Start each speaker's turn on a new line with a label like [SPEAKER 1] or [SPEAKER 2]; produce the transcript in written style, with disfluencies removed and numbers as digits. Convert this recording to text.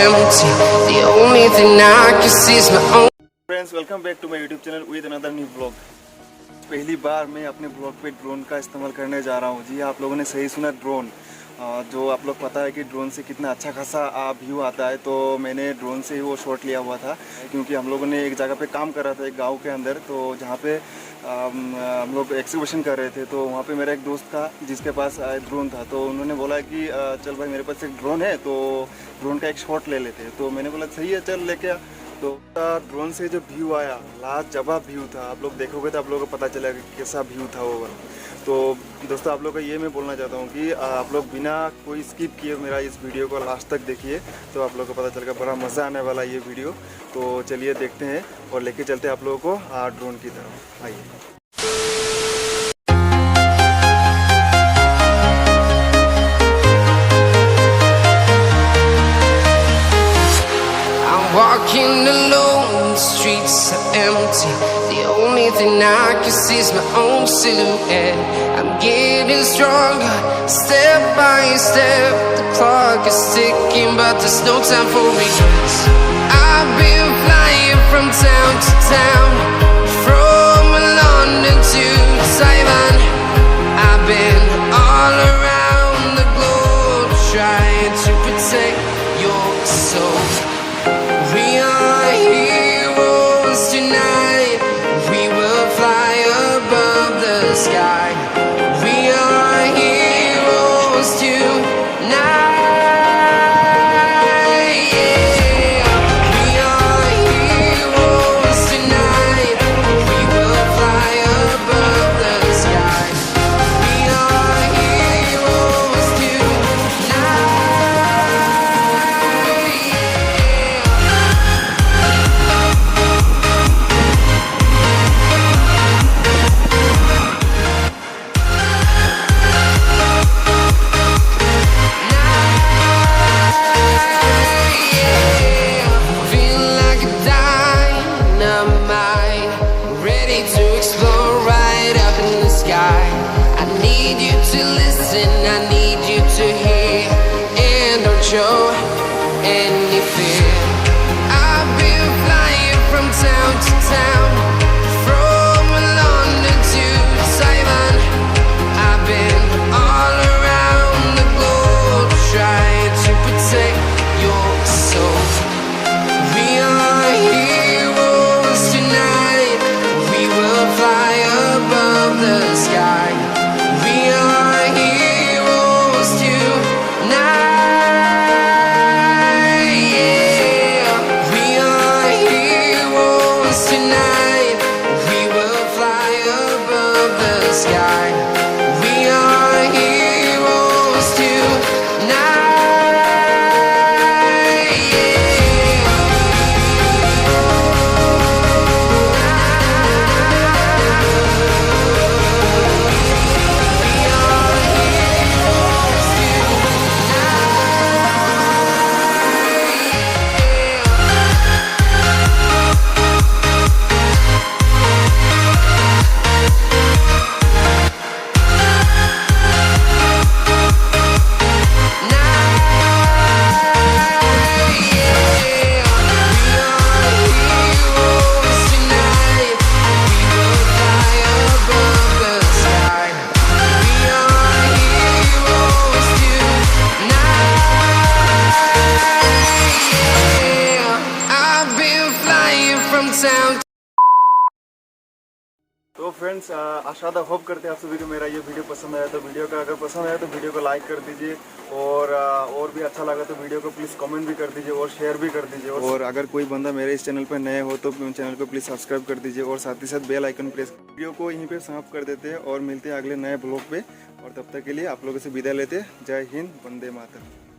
[SPEAKER 1] empty. The only thing I can see is my own.
[SPEAKER 2] Friends, welcome back to my YouTube channel with another new blog. पहली बार मैं अपने blog पे drone का इस्तेमाल करने जा रहा हूँ। जी, आप लोगों ने सही सुना, ड्रोन। जो आप लोग पता है कि ड्रोन से कितना अच्छा खासा व्यू आता है, तो मैंने ड्रोन से ही वो शॉट लिया हुआ था। क्योंकि हम लोगों ने एक जगह पे काम कर रहा था, एक गांव के अंदर, तो जहाँ पे हम लोग एक्सिबिशन कर रहे थे। तो वहाँ पे मेरा एक दोस्त था जिसके पास ड्रोन था, तो उन्होंने बोला कि चल भाई, मेरे पास एक ड्रोन है, तो ड्रोन का एक शॉट ले लेते हैं। तो मैंने बोला सही है, चल लेके आ। तो ड्रोन से जो व्यू आया, लाजवाब व्यू था। आप लोग देखोगे तो आप लोगों को पता चलेगा कि कैसा व्यू था वो वाला। तो दोस्तों, आप लोग को ये मैं बोलना चाहता हूँ कि आप लोग बिना कोई स्किप किए मेरा इस वीडियो को लास्ट तक देखिए, तो आप लोगों को पता चलेगा, बड़ा मज़ा आने वाला ये वीडियो। तो चलिए देखते हैं और लेके चलते हैं आप लोगों को ड्रोन की तरफ। आइए।
[SPEAKER 1] Walking alone, the streets are empty. The only thing I can see is my own silhouette. I'm getting stronger, step by step. The clock is ticking, but there's no time for regrets. I've been flying from town to town, from London to Taiwan. I've been all around the globe, trying to protect your soul. We are heroes tonight. We will fly above the sky. We are heroes tonight. Yeah. We are heroes tonight. We will fly above the sky. We are heroes tonight. I need you to hear and don't show any fear. I've been flying from town to town, from London to Taiwan. I've been all around the globe, trying to protect your soul. We are heroes tonight. We will fly above the sky. We are heroes tonight. Yeah. We are heroes tonight. We will fly above the sky. We are heroes tonight.
[SPEAKER 2] तो friends, आशा था, hope करते हैं आप सभी को मेरा ये video पसंद आया। तो वीडियो का अगर पसंद आया तो वीडियो को लाइक कर दीजिए, और भी अच्छा लगा तो वीडियो को प्लीज़ कमेंट भी कर दीजिए और शेयर भी कर दीजिए। और अगर कोई बंदा मेरे इस चैनल पर नए हो तो चैनल को प्लीज़ सब्सक्राइब कर दीजिए, और साथ ही साथ बेल आइकन प्रेस। वीडियो को यहीं पे समाप्त कर देते हैं और मिलते हैं अगले नए ब्लॉग पे। और तब तक के लिए आप लोगों से विदा लेते हैं। जय हिंद, वंदे मातरम।